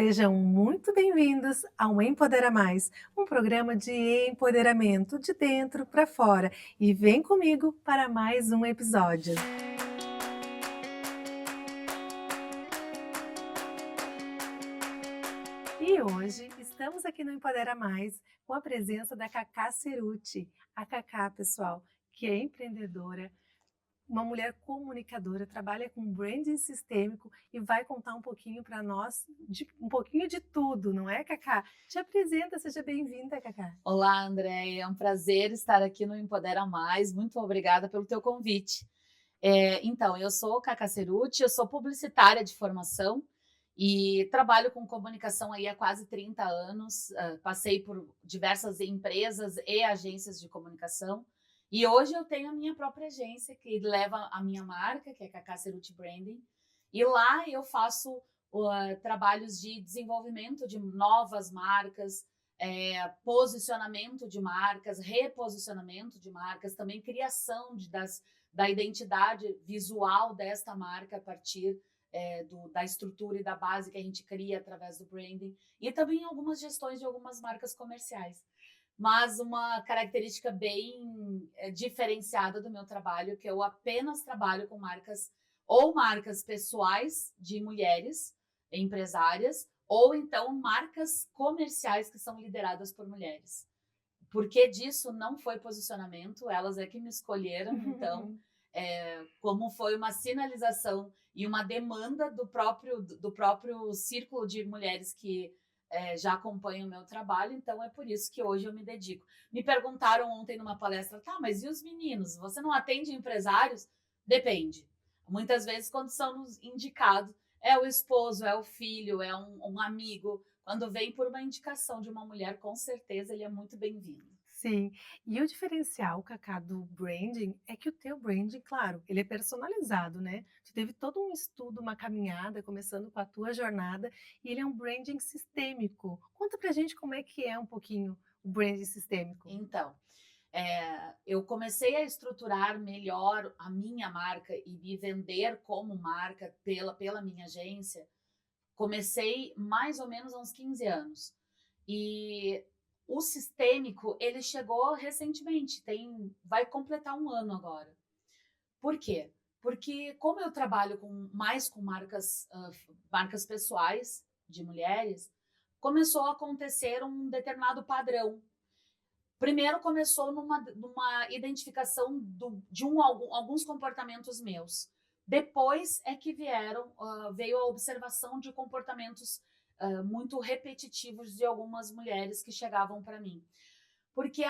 Sejam muito bem-vindos ao Empodera Mais, um programa de empoderamento de dentro para fora. E vem comigo para mais um episódio. E hoje estamos aqui no Empodera Mais com a presença da Cacá Ceruti. A Cacá, pessoal, que é empreendedora, uma mulher comunicadora, trabalha com branding sistêmico e vai contar um pouquinho para nós, um pouquinho de tudo, não é, Cacá? Te apresenta, seja bem-vinda, Cacá. Olá, Andréia, é um prazer estar aqui no Empodera Mais. Muito obrigada pelo teu convite. Então, eu sou Cacá Ceruti, eu sou publicitária de formação e trabalho com comunicação aí há quase 30 anos. Passei por diversas empresas e agências de comunicação e hoje eu tenho a minha própria agência que leva a minha marca, que é Cacá Ceruti Branding, e lá eu faço trabalhos de desenvolvimento de novas marcas, posicionamento de marcas, reposicionamento de marcas, também criação da identidade visual desta marca a partir da estrutura e da base que a gente cria através do branding, e também algumas gestões de algumas marcas comerciais. Mas uma característica bem diferenciada do meu trabalho, que eu apenas trabalho com marcas pessoais de mulheres empresárias, ou então marcas comerciais que são lideradas por mulheres. Porque disso não foi posicionamento, elas é que me escolheram, então, como foi uma sinalização e uma demanda do próprio círculo de mulheres que já acompanham o meu trabalho, então é por isso que hoje eu me dedico. Me perguntaram ontem numa palestra, tá, mas e os meninos? Você não atende empresários? Depende. Muitas vezes, quando são indicados, é o esposo, é o filho, é um amigo. Quando vem por uma indicação de uma mulher, com certeza ele é muito bem-vindo. Sim, e o diferencial, Cacá, do branding é que o teu branding, claro, ele é personalizado, né? Tu teve todo um estudo, uma caminhada, começando com a tua jornada, e ele é um branding sistêmico. Conta pra gente como é que é um pouquinho o branding sistêmico. Então, eu comecei a estruturar melhor a minha marca e me vender como marca pela minha agência. Comecei mais ou menos há uns 15 anos. E o sistêmico, ele chegou recentemente, vai completar um ano agora. Por quê? Porque como eu trabalho mais com marcas pessoais de mulheres, começou a acontecer um determinado padrão. Primeiro começou numa identificação de alguns comportamentos meus. Depois é que veio a observação de comportamentos muito repetitivos de algumas mulheres que chegavam para mim. Porque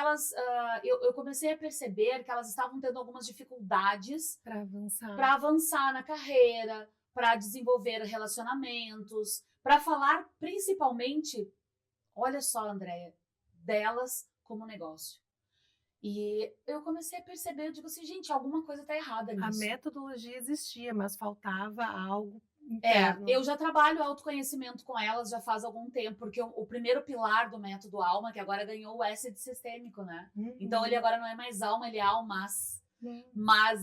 eu comecei a perceber que elas estavam tendo algumas dificuldades Para avançar. para avançar na carreira, para desenvolver relacionamentos, para falar principalmente, olha só, Andréia, delas como negócio. E eu comecei a perceber, eu digo assim, gente, alguma coisa está errada A nisso. metodologia existia, mas faltava algo interno. Eu já trabalho autoconhecimento com elas já faz algum tempo, porque o primeiro pilar do método Alma, que agora ganhou o S de sistêmico, né? Então ele agora não é mais alma, ele é almas. Mas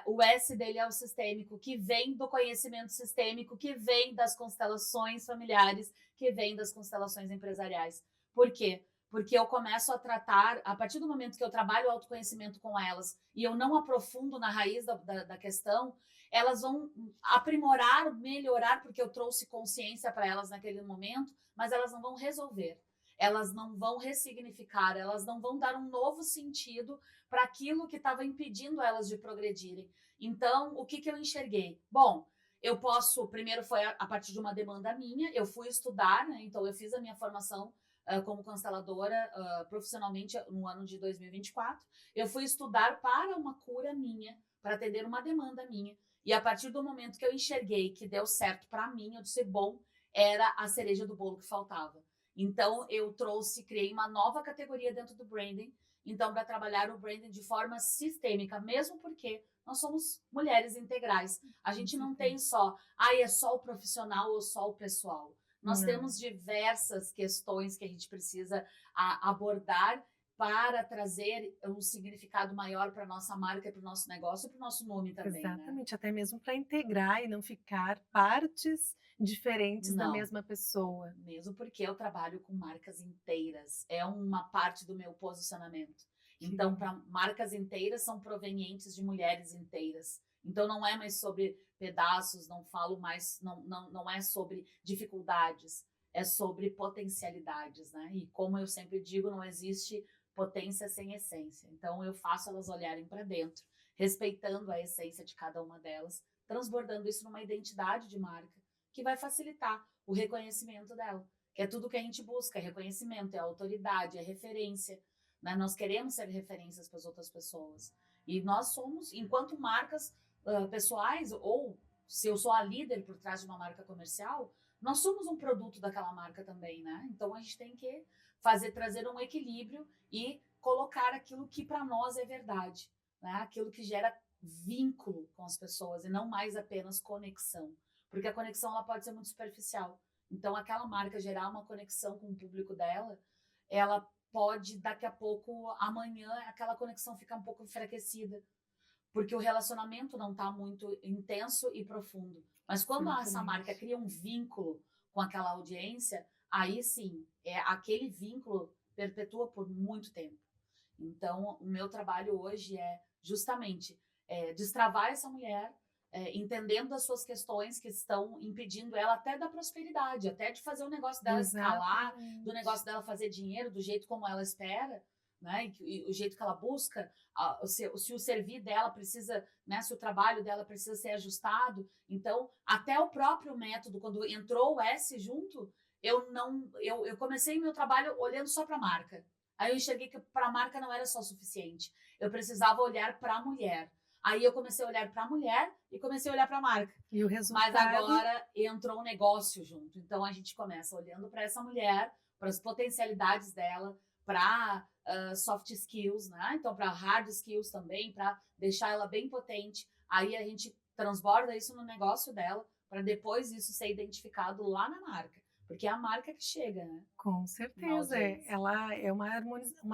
o S dele é o sistêmico, que vem do conhecimento sistêmico, que vem das constelações familiares, que vem das constelações empresariais. Por quê? Porque eu começo a tratar, a partir do momento que eu trabalho o autoconhecimento com elas e eu não aprofundo na raiz da questão, elas vão aprimorar, melhorar, porque eu trouxe consciência para elas naquele momento, mas elas não vão resolver, elas não vão ressignificar, elas não vão dar um novo sentido para aquilo que estava impedindo elas de progredirem. Então, o que eu enxerguei? Bom, primeiro foi a partir de uma demanda minha, eu fui estudar, né? Então eu fiz a minha formação como consteladora profissionalmente no ano de 2024. Eu fui estudar para uma cura minha, para atender uma demanda minha. E a partir do momento que eu enxerguei que deu certo para mim, eu disse, bom, era a cereja do bolo que faltava. Então, criei uma nova categoria dentro do branding, então, para trabalhar o branding de forma sistêmica, mesmo porque nós somos mulheres integrais. A gente não tem é só o profissional ou só o pessoal. Nós temos diversas questões que a gente precisa abordar para trazer um significado maior para nossa marca, para o nosso negócio e para o nosso nome também, né? Exatamente, até mesmo para integrar e não ficar partes diferentes da Não, mesma pessoa. mesmo porque eu trabalho com marcas inteiras, é uma parte do meu posicionamento. Que Então, para marcas inteiras são provenientes de mulheres inteiras. Então, não é mais sobre pedaços, não falo mais, não é sobre dificuldades, é sobre potencialidades, né? E como eu sempre digo, não existe potência sem essência. Então, eu faço elas olharem para dentro, respeitando a essência de cada uma delas, transbordando isso numa identidade de marca que vai facilitar o reconhecimento dela, que é tudo que a gente busca, é reconhecimento, é autoridade, é referência, né? Nós queremos ser referências para as outras pessoas. E nós somos, enquanto marcas pessoais, ou se eu sou a líder por trás de uma marca comercial, nós somos um produto daquela marca também, né? Então a gente tem que trazer um equilíbrio e colocar aquilo que para nós é verdade, né? Aquilo que gera vínculo com as pessoas e não mais apenas conexão, porque a conexão ela pode ser muito superficial. Então aquela marca gerar uma conexão com o público dela, ela pode daqui a pouco, amanhã, aquela conexão ficar um pouco enfraquecida, porque o relacionamento não está muito intenso e profundo. Mas quando essa marca cria um vínculo com aquela audiência, aí sim, aquele vínculo perpetua por muito tempo. Então, o meu trabalho hoje é justamente destravar essa mulher, entendendo as suas questões que estão impedindo ela até da prosperidade, até de fazer o negócio dela escalar, do negócio dela fazer dinheiro do jeito como ela espera, né? E o jeito que ela busca, se o servir dela precisa, né? Se o trabalho dela precisa ser ajustado. Então, até o próprio método, quando entrou o S junto, eu comecei meu trabalho olhando só para a marca. Aí eu enxerguei que para a marca não era só suficiente. Eu precisava olhar para a mulher. Aí eu comecei a olhar para a mulher e comecei a olhar para a marca. E o resultado... Mas agora entrou um negócio junto. Então a gente começa olhando para essa mulher, para as potencialidades dela, para soft skills, né? Então para hard skills também, para deixar ela bem potente. Aí a gente transborda isso no negócio dela, para depois isso ser identificado lá na marca. Porque é a marca que chega, né? Com certeza, ela é uma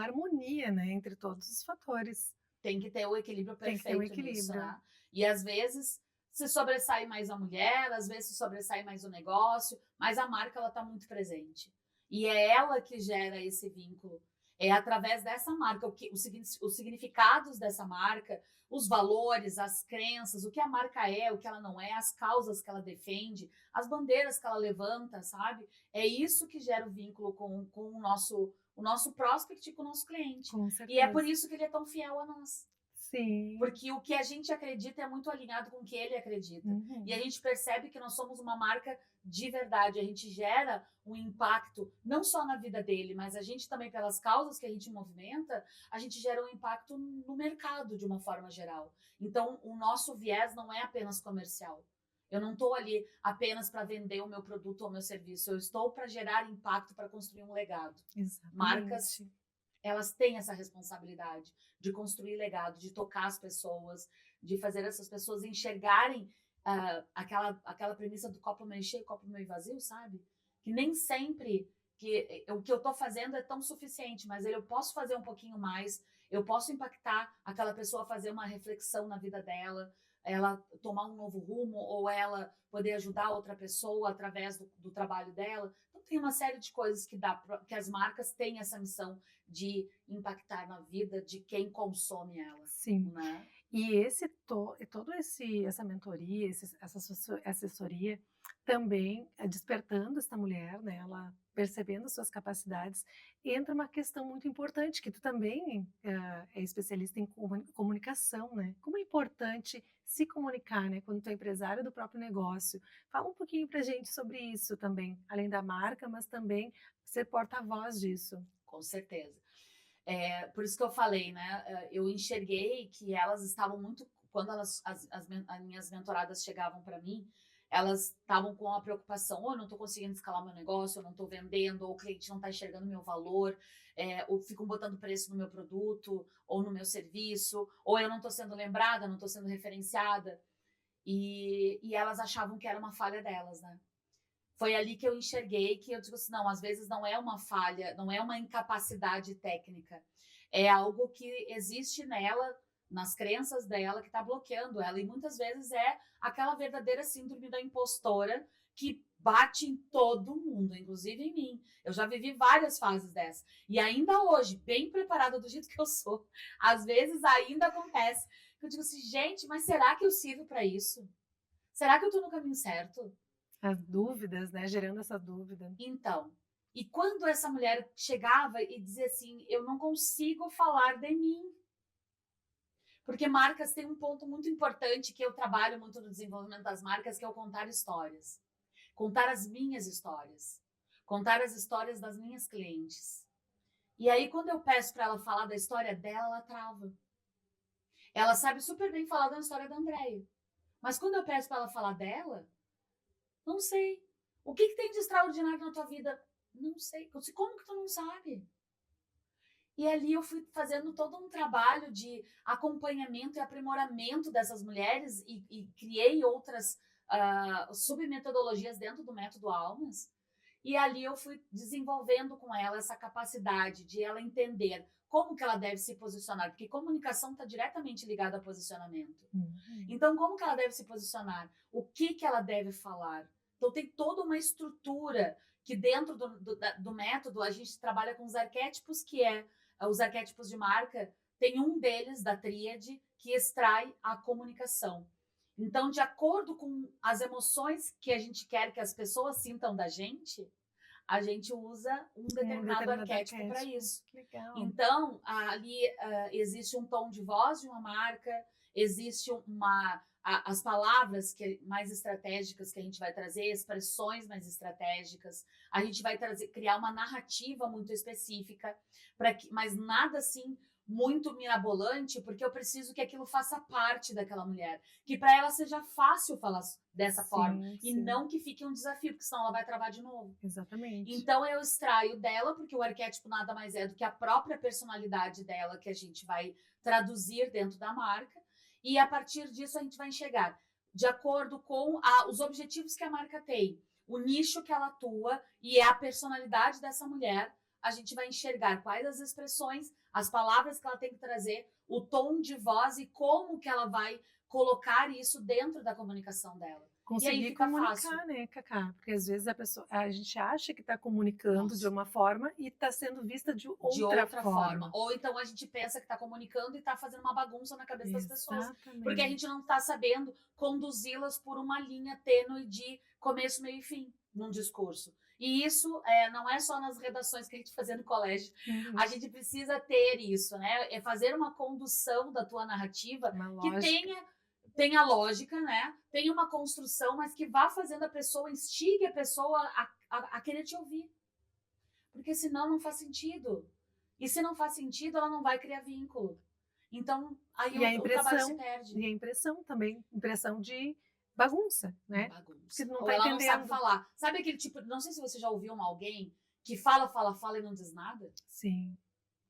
harmonia, né, entre todos os fatores. Tem que ter o equilíbrio perfeito. Tem que ter um equilíbrio. Nisso, né? E às vezes se sobressai mais a mulher, às vezes se sobressai mais o negócio, mas a marca ela está muito presente. E é ela que gera esse vínculo. É através dessa marca, os significados dessa marca, os valores, as crenças, o que a marca é, o que ela não é, as causas que ela defende, as bandeiras que ela levanta, sabe? É isso que gera o vínculo com o nosso prospect, com o nosso cliente. Com certeza. E é por isso que ele é tão fiel a nós. Sim. Porque o que a gente acredita é muito alinhado com o que ele acredita. E a gente percebe que nós somos uma marca de verdade. A gente gera um impacto, não só na vida dele, mas a gente também, pelas causas que a gente movimenta, a gente gera um impacto no mercado de uma forma geral. Então, o nosso viés não é apenas comercial. Eu não estou ali apenas para vender o meu produto ou o meu serviço. Eu estou para gerar impacto, para construir um legado. Exatamente. Marcas, elas têm essa responsabilidade de construir legado, de tocar as pessoas, de fazer essas pessoas enxergarem aquela premissa do copo meio cheio, copo meio vazio, sabe? Que nem sempre o que eu estou fazendo é tão suficiente, mas eu posso fazer um pouquinho mais, eu posso impactar aquela pessoa a fazer uma reflexão na vida dela, ela tomar um novo rumo, ou ela poder ajudar outra pessoa através do trabalho dela. Então tem uma série de coisas que as marcas têm essa missão de impactar na vida de quem consome ela. Sim. Né? E essa mentoria, essa assessoria também despertando essa mulher, né, ela percebendo as suas capacidades, entra uma questão muito importante, que tu também é especialista em comunicação, né? Como é importante se comunicar, né, quando tu é empresário do próprio negócio. Fala um pouquinho pra gente sobre isso também, além da marca, mas também ser porta-voz disso. Com certeza. Por isso que eu falei, né? Eu enxerguei que elas estavam muito... Quando as minhas mentoradas chegavam para mim, elas estavam com a preocupação, ou eu não estou conseguindo escalar meu negócio, eu não estou vendendo, ou o cliente não está enxergando meu valor, ou ficam botando preço no meu produto, ou no meu serviço, ou eu não estou sendo lembrada, não estou sendo referenciada. E elas achavam que era uma falha delas, né? Foi ali que eu enxerguei que eu digo assim, não, às vezes não é uma falha, não é uma incapacidade técnica, é algo que existe nela, nas crenças dela, que está bloqueando ela. E muitas vezes é aquela verdadeira síndrome da impostora que bate em todo mundo, inclusive em mim. Eu já vivi várias fases dessa. E ainda hoje, bem preparada do jeito que eu sou, às vezes ainda acontece. Eu digo assim, gente, mas será que eu sirvo para isso? Será que eu estou no caminho certo? As dúvidas, né? Gerando essa dúvida. Então, e quando essa mulher chegava e dizia assim, eu não consigo falar de mim. Porque marcas têm um ponto muito importante que eu trabalho muito no desenvolvimento das marcas, que é o contar histórias. Contar as minhas histórias. Contar as histórias das minhas clientes. E aí, quando eu peço para ela falar da história dela, ela trava. Ela sabe super bem falar da história da Andréia. Mas quando eu peço para ela falar dela, não sei. O que tem de extraordinário na tua vida? Não sei. Eu disse, como que tu não sabe? E ali eu fui fazendo todo um trabalho de acompanhamento e aprimoramento dessas mulheres e criei outras submetodologias dentro do método Almas. E ali eu fui desenvolvendo com ela essa capacidade de ela entender como que ela deve se posicionar, porque comunicação está diretamente ligada a posicionamento. Então, como que ela deve se posicionar? O que ela deve falar? Então, tem toda uma estrutura que dentro do método a gente trabalha com os arquétipos, que é os arquétipos de marca, tem um deles, da tríade, que extrai a comunicação. Então, de acordo com as emoções que a gente quer que as pessoas sintam da gente, a gente usa um determinado arquétipo para isso. Legal. Então, ali existe um tom de voz de uma marca, existe as palavras mais estratégicas que a gente vai trazer, expressões mais estratégicas, a gente vai criar uma narrativa muito específica, mas nada assim muito mirabolante, porque eu preciso que aquilo faça parte daquela mulher, que para ela seja fácil falar dessa forma, e não que fique um desafio, porque senão ela vai travar de novo. Exatamente. Então eu extraio dela, porque o arquétipo nada mais é do que a própria personalidade dela, que a gente vai traduzir dentro da marca, e a partir disso a gente vai enxergar, de acordo com os objetivos que a marca tem, o nicho que ela atua e a personalidade dessa mulher, a gente vai enxergar quais as expressões, as palavras que ela tem que trazer, o tom de voz e como que ela vai colocar isso dentro da comunicação dela. Conseguir comunicar, né, Cacá? Porque às vezes a gente acha que está comunicando de uma forma e está sendo vista de outra forma. Ou então a gente pensa que está comunicando e está fazendo uma bagunça na cabeça das pessoas. Porque a gente não está sabendo conduzi-las por uma linha tênue de começo, meio e fim num discurso. E isso não é só nas redações que a gente fazia no colégio. A gente precisa ter isso, né? É fazer uma condução da tua narrativa que tenha lógica, né? Tenha uma construção, mas que vá fazendo a pessoa, instigue a pessoa a querer te ouvir. Porque senão não faz sentido. E se não faz sentido, ela não vai criar vínculo. Então, aí o trabalho se perde. E a impressão também, impressão de bagunça, né? Porque não tá entendendo. Não sabe falar. Sabe aquele tipo, não sei se você já ouviu alguém que fala e não diz nada? Sim.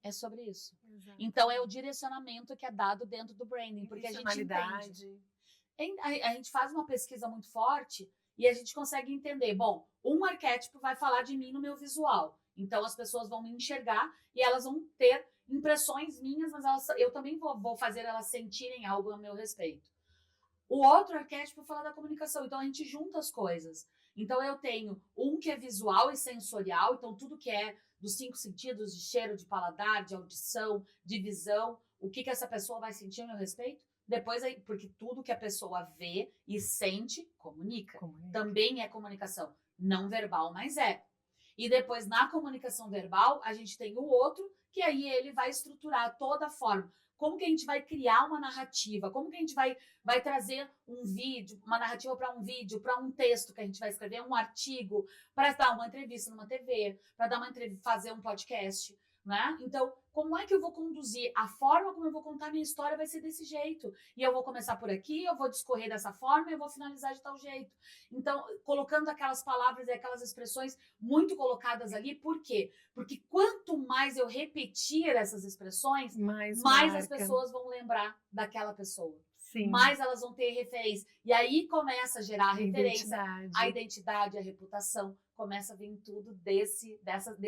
É sobre isso. Exato. Então, é o direcionamento que é dado dentro do branding, porque a gente entende. A gente faz uma pesquisa muito forte e a gente consegue entender, bom, um arquétipo vai falar de mim no meu visual. Então, as pessoas vão me enxergar e elas vão ter impressões minhas, mas eu também vou fazer elas sentirem algo a meu respeito. O outro arquétipo fala da comunicação, então a gente junta as coisas. Então, eu tenho um que é visual e sensorial, então tudo que é dos 5 sentidos, de cheiro, de paladar, de audição, de visão, o que essa pessoa vai sentir a meu respeito? Depois, porque tudo que a pessoa vê e sente, comunica. Também é comunicação. Não verbal, mas é. E depois, na comunicação verbal, a gente tem o outro, que aí ele vai estruturar toda a forma. Como que a gente vai criar uma narrativa? Como que a gente vai trazer um vídeo, uma narrativa para um vídeo, para um texto que a gente vai escrever, um artigo, para dar uma entrevista numa TV, para dar uma entrevista, fazer um podcast, né? Então, como é que eu vou conduzir? A forma como eu vou contar a minha história vai ser desse jeito. E eu vou começar por aqui, eu vou discorrer dessa forma e eu vou finalizar de tal jeito. Então, colocando aquelas palavras e aquelas expressões muito colocadas ali, por quê? Porque quanto mais eu repetir essas expressões, mais as pessoas vão lembrar daquela pessoa. Sim. Mais elas vão ter referência. E aí começa a gerar a referência, a identidade, a reputação. Começa a vir tudo desse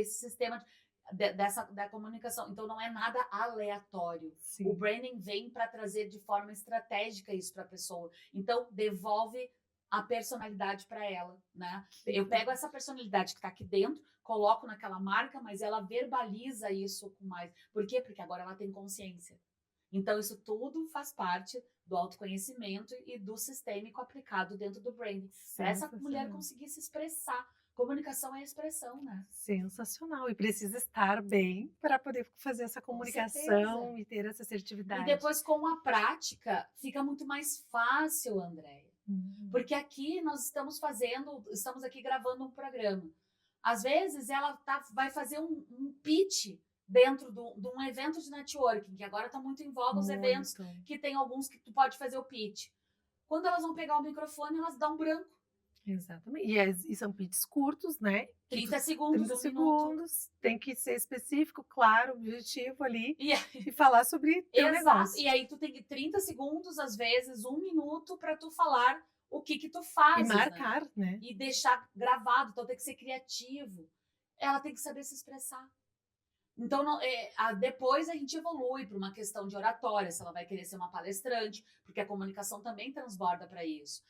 sistema da comunicação. Então, não é nada aleatório. Sim. O branding vem para trazer de forma estratégica isso para a pessoa. Então, devolve a personalidade para ela, né? Eu pego essa personalidade que está aqui dentro, coloco naquela marca, mas ela verbaliza isso com mais. Por quê? Porque agora ela tem consciência. Então, isso tudo faz parte do autoconhecimento e do sistêmico aplicado dentro do branding. Para essa mulher conseguir se expressar. Comunicação é expressão, né? Sensacional. E precisa estar bem para poder fazer essa comunicação e ter essa assertividade. E depois, com a prática, fica muito mais fácil, Andréia. Porque aqui nós estamos aqui gravando um programa. Às vezes, ela vai fazer um pitch dentro de um evento de networking, que agora está muito em voga os eventos, que tem alguns que tu pode fazer o pitch. Quando elas vão pegar o microfone, elas dão branco. Exatamente. E são pitches curtos, né? 30 segundos, 30 segundos. Tem que ser específico, claro, objetivo ali. E falar sobre teu negócio. E aí tu tem 30 segundos, às vezes, 1 minuto, para tu falar o que tu faz. E marcar, né? E deixar gravado. Então tem que ser criativo. Ela tem que saber se expressar. Então, depois a gente evolui para uma questão de oratória, se ela vai querer ser uma palestrante, porque a comunicação também transborda para isso.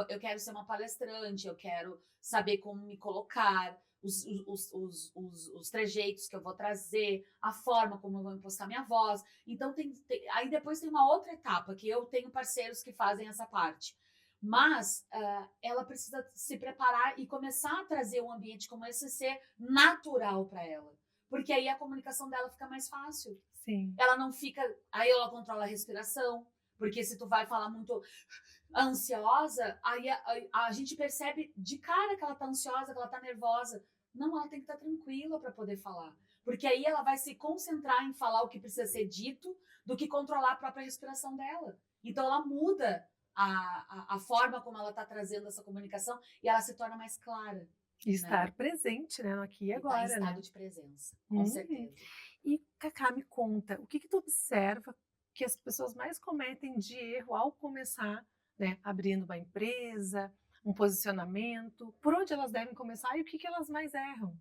Eu quero ser uma palestrante, eu quero saber como me colocar, os trejeitos que eu vou trazer, a forma como eu vou impostar minha voz. Então, aí depois tem uma outra etapa, que eu tenho parceiros que fazem essa parte. Mas ela precisa se preparar e começar a trazer um ambiente como esse ser natural para ela. Porque aí a comunicação dela fica mais fácil. Sim. Ela não fica... Aí ela controla a respiração. Porque se tu vai falar muito ansiosa, aí a gente percebe de cara que ela tá ansiosa, que ela tá nervosa. Não, ela tem que estar tranquila para poder falar. Porque aí ela vai se concentrar em falar o que precisa ser dito do que controlar a própria respiração dela. Então ela muda a forma como ela tá trazendo essa comunicação e ela se torna mais clara. E estar presente, né? No aqui e agora, em estado de presença, com certeza. E, Cacá, me conta, o que tu observa que as pessoas mais cometem de erro ao começar, né? Abrindo uma empresa, um posicionamento, por onde elas devem começar e o que elas mais erram?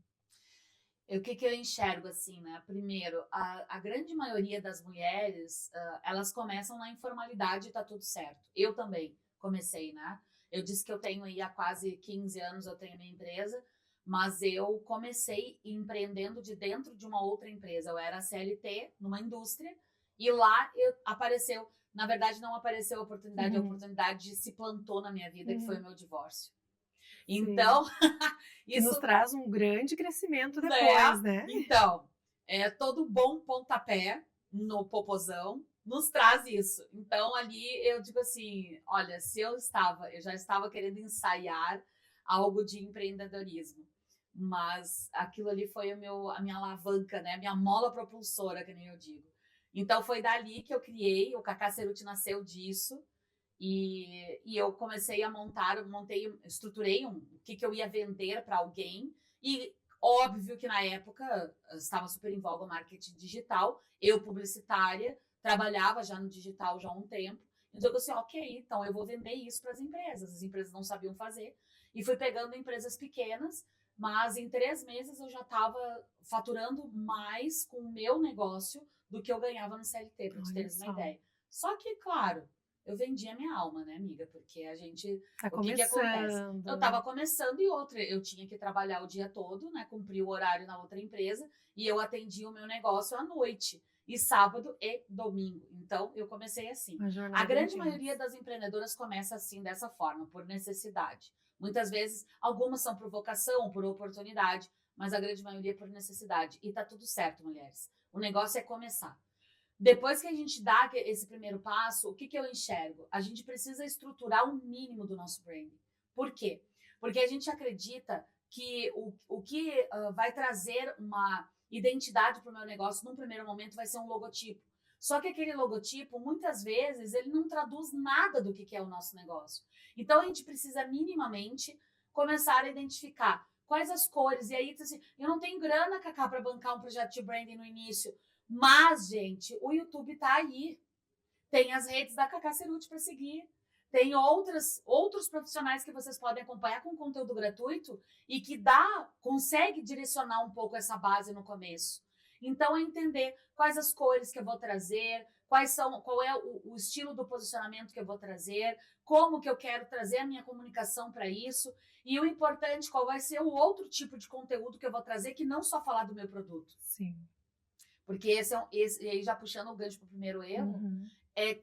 O que eu enxergo assim, né? Primeiro, a grande maioria das mulheres, elas começam na informalidade e tá tudo certo. Eu também comecei, né? Eu disse que eu tenho aí há quase 15 anos, eu tenho minha empresa, mas eu comecei empreendendo de dentro de uma outra empresa. Eu era CLT numa indústria e lá apareceu, na verdade não apareceu a oportunidade se plantou na minha vida, que foi o meu divórcio. Então, isso nos traz um grande crescimento depois, né? Então, todo bom pontapé no popozão nos traz isso. Então, ali eu digo assim, olha, se eu já estava querendo ensaiar algo de empreendedorismo, mas aquilo ali foi a minha alavanca, né? Minha mola propulsora, que nem eu digo. Então, foi dali que eu criei, o Cacá Cerutti nasceu disso, e eu comecei a estruturei o que eu ia vender para alguém, e óbvio que na época estava super em voga o marketing digital, eu publicitária, trabalhava já no digital já há um tempo, então eu disse, ok, então eu vou vender isso para as empresas não sabiam fazer, e fui pegando empresas pequenas, mas em 3 meses eu já estava faturando mais com o meu negócio do que eu ganhava no CLT, para te teres uma ideia. Só que, claro, eu vendi a minha alma, né, amiga? Porque a gente... O que acontece? Eu estava começando e eu tinha que trabalhar o dia todo, né? Cumprir o horário na outra empresa e eu atendia o meu negócio à noite. E sábado e domingo. Então, eu comecei assim. A grande maioria das empreendedoras começa assim, dessa forma, por necessidade. Muitas vezes, algumas são por vocação, por oportunidade, mas a grande maioria por necessidade. E tá tudo certo, mulheres. O negócio é começar. Depois que a gente dá esse primeiro passo, o que eu enxergo? A gente precisa estruturar um mínimo do nosso branding. Por quê? Porque a gente acredita que o que vai trazer uma identidade para o meu negócio, num primeiro momento, vai ser um logotipo. Só que aquele logotipo, muitas vezes, ele não traduz nada do que é o nosso negócio. Então, a gente precisa minimamente começar a identificar quais as cores. E aí, assim, eu não tenho grana, Cacá, para bancar um projeto de branding no início. Mas, gente, o YouTube tá aí. Tem as redes da Cacá Cerutti para seguir. Tem outros profissionais que vocês podem acompanhar com conteúdo gratuito e que consegue direcionar um pouco essa base no começo. Então, é entender quais as cores que eu vou trazer, qual é o estilo do posicionamento que eu vou trazer, como que eu quero trazer a minha comunicação para isso, e o importante, qual vai ser o outro tipo de conteúdo que eu vou trazer, que não só falar do meu produto. Sim. Porque e aí já puxando o gancho para o primeiro erro, Uhum. é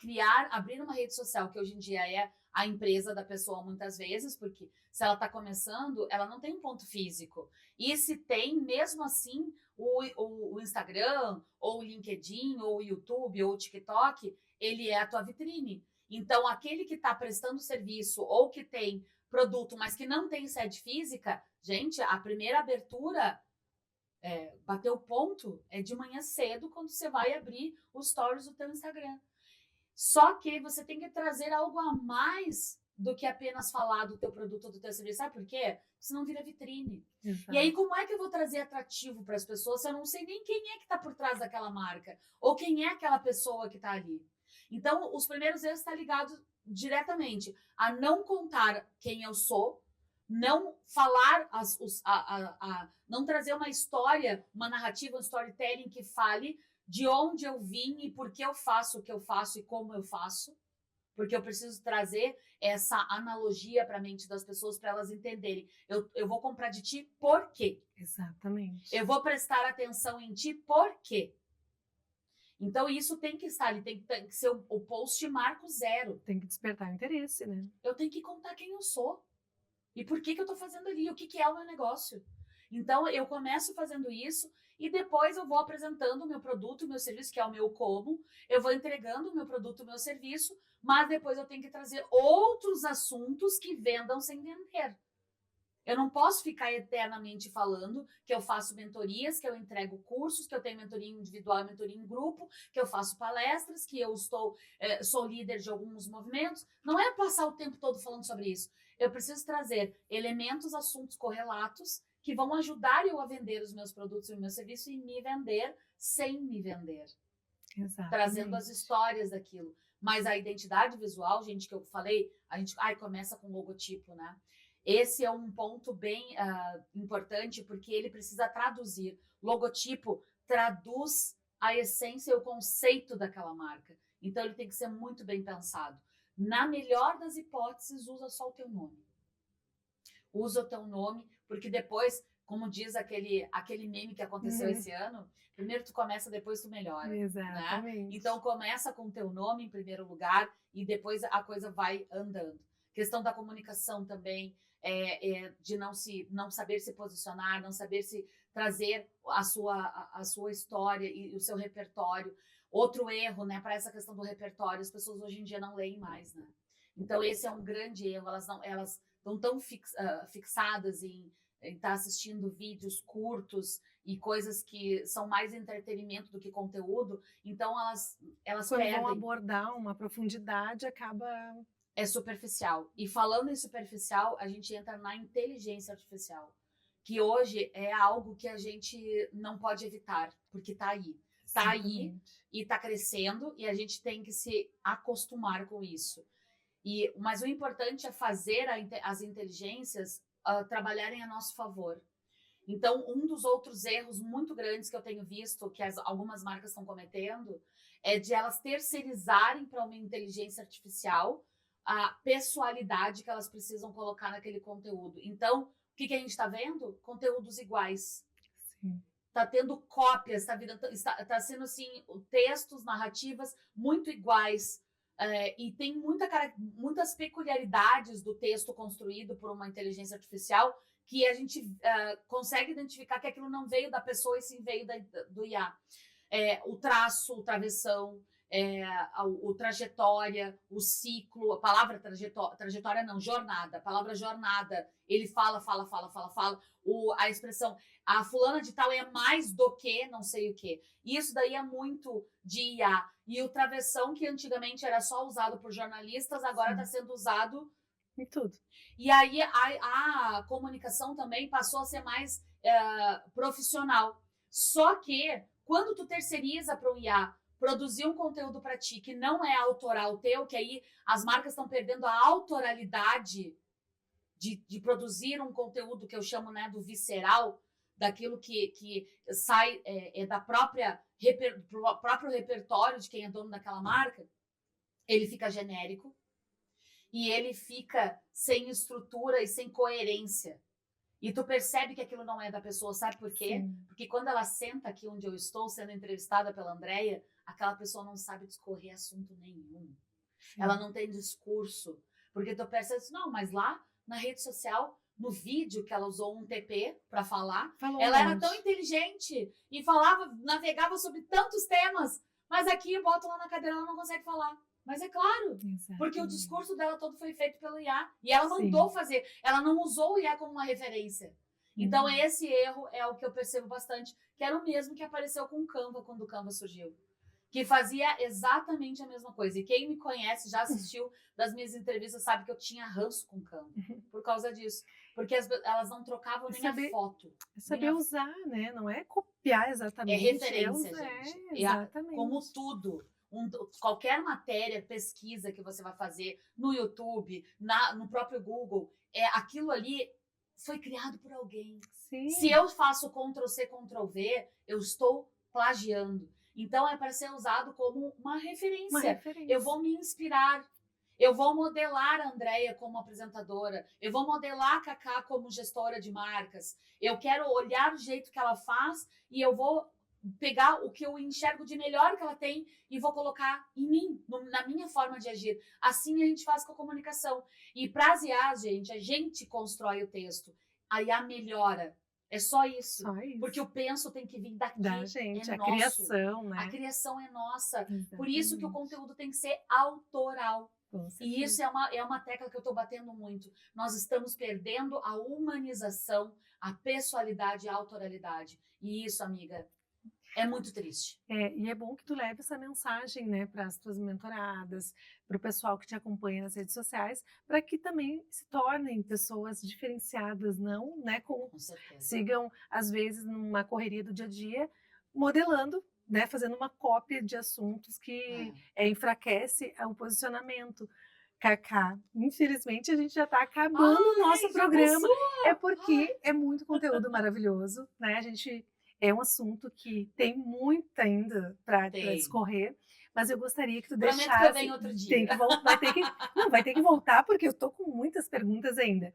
abrir uma rede social, que hoje em dia é a empresa da pessoa muitas vezes, porque se ela está começando, ela não tem um ponto físico. E se tem, mesmo assim, o Instagram, ou o LinkedIn, ou o YouTube, ou o TikTok, ele é a tua vitrine. Então, aquele que está prestando serviço ou que tem produto, mas que não tem sede física, gente, a primeira abertura, bater o ponto, é de manhã cedo, quando você vai abrir os stories do teu Instagram. Só que você tem que trazer algo a mais do que apenas falar do teu produto ou do teu serviço. Sabe por quê? Senão vira vitrine. Exato. E aí, como é que eu vou trazer atrativo para as pessoas se eu não sei nem quem é que está por trás daquela marca? Ou quem é aquela pessoa que está ali? Então, os primeiros erros estão ligados diretamente a não contar quem eu sou, não falar, não trazer uma história, uma narrativa, um storytelling que fale de onde eu vim e por que eu faço o que eu faço e como eu faço, porque eu preciso trazer essa analogia para a mente das pessoas para elas entenderem. Eu vou comprar de ti por quê? Exatamente. Eu vou prestar atenção em ti por quê? Então, isso tem que estar ali, tem que ser o post marco zero. Tem que despertar o interesse, né? Eu tenho que contar quem eu sou e por que eu estou fazendo ali, o que é o meu negócio. Então, eu começo fazendo isso e depois eu vou apresentando o meu produto, o meu serviço, que é o meu como, eu vou entregando o meu produto, o meu serviço, mas depois eu tenho que trazer outros assuntos que vendam sem vender. Eu não posso ficar eternamente falando que eu faço mentorias, que eu entrego cursos, que eu tenho mentoria individual e mentoria em grupo, que eu faço palestras, que eu sou líder de alguns movimentos. Não é passar o tempo todo falando sobre isso. Eu preciso trazer elementos, assuntos correlatos que vão ajudar eu a vender os meus produtos e o meu serviço e me vender sem me vender. Exatamente. Trazendo as histórias daquilo. Mas a identidade visual, gente, que eu falei, a gente começa com logotipo, né? Esse é um ponto bem importante, porque ele precisa traduzir. Logotipo traduz a essência e o conceito daquela marca. Então, ele tem que ser muito bem pensado. Na melhor das hipóteses, usa só o teu nome. Usa o teu nome, porque depois, como diz aquele meme que aconteceu esse ano, primeiro tu começa, depois tu melhora. Exatamente. Né? Então, começa com o teu nome em primeiro lugar e depois a coisa vai andando. Questão da comunicação também, de não saber se posicionar, não saber se trazer a sua história e o seu repertório. Outro erro, né, para essa questão do repertório, as pessoas hoje em dia não leem mais, né? Então, esse é um grande erro, elas estão tão fixadas em estar assistindo vídeos curtos e coisas que são mais entretenimento do que conteúdo, então elas Quando perdem. vão abordar uma profundidade, acaba... É superficial. E falando em superficial, a gente entra na inteligência artificial, que hoje é algo que a gente não pode evitar, porque está aí. Está aí e está crescendo e a gente tem que se acostumar com isso. Mas o importante é fazer as inteligências trabalharem a nosso favor. Então, um dos outros erros muito grandes que eu tenho visto que algumas marcas estão cometendo é de elas terceirizarem para uma inteligência artificial a pessoalidade que elas precisam colocar naquele conteúdo. Então, o que a gente está vendo? Conteúdos iguais. Sim. Está tendo cópias, está sendo assim, textos, narrativas muito iguais. E tem muitas peculiaridades do texto construído por uma inteligência artificial que a gente consegue identificar que aquilo não veio da pessoa e sim veio do IA. O traço, o travessão, o trajetória, o ciclo, a palavra trajetória não, jornada, a palavra jornada, ele fala, a expressão, a fulana de tal é mais do que não sei o que. Isso daí é muito de IA. E o travessão, que antigamente era só usado por jornalistas, agora está sendo usado em tudo. E aí a comunicação também passou a ser mais profissional. Só que quando tu terceiriza para o IA produzir um conteúdo para ti que não é autoral teu, que aí as marcas estão perdendo a autoralidade de produzir um conteúdo que eu chamo, né, do visceral, daquilo que sai da do próprio repertório de quem é dono daquela marca, ele fica genérico e ele fica sem estrutura e sem coerência. E tu percebe que aquilo não é da pessoa, sabe por quê? Sim. Porque quando ela senta aqui onde eu estou, sendo entrevistada pela Andréia, aquela pessoa não sabe discorrer assunto nenhum. Sim. Ela não tem discurso. Porque tu percebe assim, não, mas lá na rede social, no vídeo que ela usou um TP para falar, Falou ela um era monte. tão inteligente e falava, navegava sobre tantos temas, mas aqui eu boto lá na cadeira, ela não consegue falar. Mas é claro, porque o discurso dela todo foi feito pelo IA. E ela mandou fazer. Ela não usou o IA como uma referência. Então, esse erro é o que eu percebo bastante, que era o mesmo que apareceu com o Canva, quando o Canva surgiu. Que fazia exatamente a mesma coisa. E quem me conhece, já assistiu das minhas entrevistas, sabe que eu tinha ranço com o Canva. Por causa disso. Porque elas não trocavam nem a foto. É saber usar, né? Não é copiar exatamente. É referência, gente. Exatamente. Como tudo. Qualquer matéria, pesquisa que você vai fazer no YouTube, no próprio Google, aquilo ali foi criado por alguém. Sim. Se eu faço Ctrl+C, Ctrl+V, eu estou plagiando. Então, é para ser usado como uma referência. Eu vou me inspirar. Eu vou modelar a Andréia como apresentadora. Eu vou modelar a Cacá como gestora de marcas. Eu quero olhar o jeito que ela faz e eu vou pegar o que eu enxergo de melhor que ela tem e vou colocar em mim, na minha forma de agir. Assim a gente faz com a comunicação. E para as IAs, gente, a gente constrói o texto. A IA melhora. É só isso. Porque o penso tem que vir daqui. Da gente, a criação, né? A criação é nossa. Exatamente. Por isso que o conteúdo tem que ser autoral. E isso é uma tecla que eu estou batendo muito. Nós estamos perdendo a humanização, a pessoalidade, a autoralidade. E isso, amiga, é muito triste. E é bom que tu leve essa mensagem, né, para as tuas mentoradas, para o pessoal que te acompanha nas redes sociais, para que também se tornem pessoas diferenciadas, não, né, Com certeza. sigam, às vezes, numa correria do dia a dia, modelando, né, fazendo uma cópia de assuntos que enfraquece o posicionamento. Cacá, infelizmente a gente já está acabando o nosso programa. É porque é muito conteúdo maravilhoso, né? A gente é um assunto que tem muito ainda para discorrer, mas eu gostaria que tu deixasse. Prometo que eu venho outro dia. Vai ter que voltar porque eu estou com muitas perguntas ainda.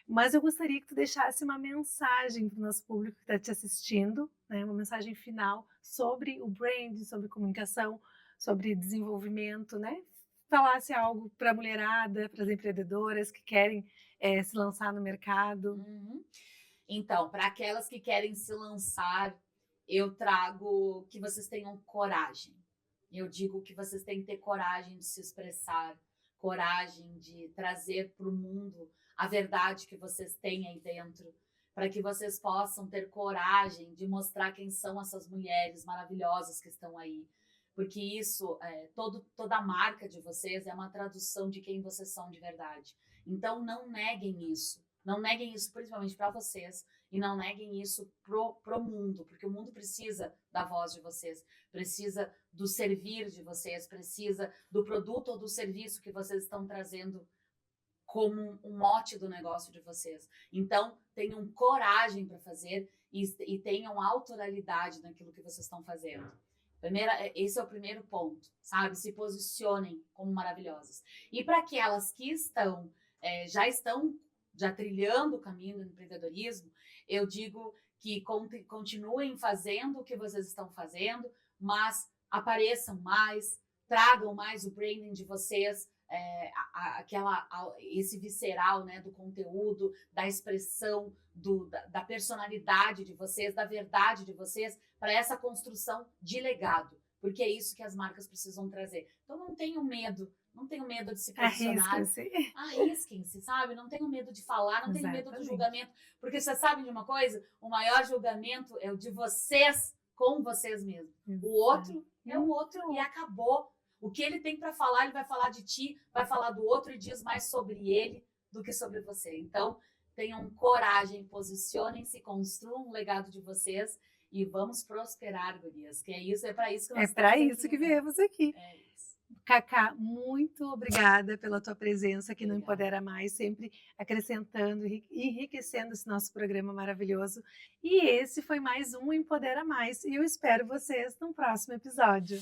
Mas eu gostaria que tu deixasse uma mensagem para o nosso público que está te assistindo, né? Uma mensagem final sobre o branding, sobre comunicação, sobre desenvolvimento, né? Falasse algo para a mulherada, para as empreendedoras que querem se lançar no mercado. Então, para aquelas que querem se lançar, eu trago que vocês tenham coragem. Eu digo que vocês têm que ter coragem de se expressar, coragem de trazer para o mundo a verdade que vocês têm aí dentro, para que vocês possam ter coragem de mostrar quem são essas mulheres maravilhosas que estão aí. Porque isso, toda a marca de vocês é uma tradução de quem vocês são de verdade. Então, não neguem isso. Não neguem isso principalmente para vocês e não neguem isso pro mundo, porque o mundo precisa da voz de vocês, precisa do servir de vocês, precisa do produto ou do serviço que vocês estão trazendo como um mote do negócio de vocês. Então, tenham coragem para fazer e tenham autoralidade naquilo que vocês estão fazendo. Esse é o primeiro ponto, sabe? Se posicionem como maravilhosas. E para aquelas que já trilhando o caminho do empreendedorismo, eu digo que continuem fazendo o que vocês estão fazendo, mas apareçam mais, tragam mais o branding de vocês, esse visceral, né, do conteúdo, da expressão, da personalidade de vocês, da verdade de vocês, para essa construção de legado, porque é isso que as marcas precisam trazer. Então não tenham medo de se posicionar. Arrisquem-se, sabe? Não tenham medo de falar, não tenham medo do julgamento, porque vocês sabem de uma coisa? O maior julgamento é o de vocês com vocês mesmos. O outro é o outro e acabou. O que ele tem para falar, ele vai falar de ti, vai falar do outro e diz mais sobre ele do que sobre você. Então, tenham coragem, posicionem-se, construam um legado de vocês e vamos prosperar, gurias, que é isso, é para isso que É nós para estamos isso aqui, que né? viemos aqui. É isso. Cacá, muito obrigada pela tua presença aqui no Obrigada. Empodera Mais, sempre acrescentando e enriquecendo esse nosso programa maravilhoso. E esse foi mais um Empodera Mais, e eu espero vocês no próximo episódio.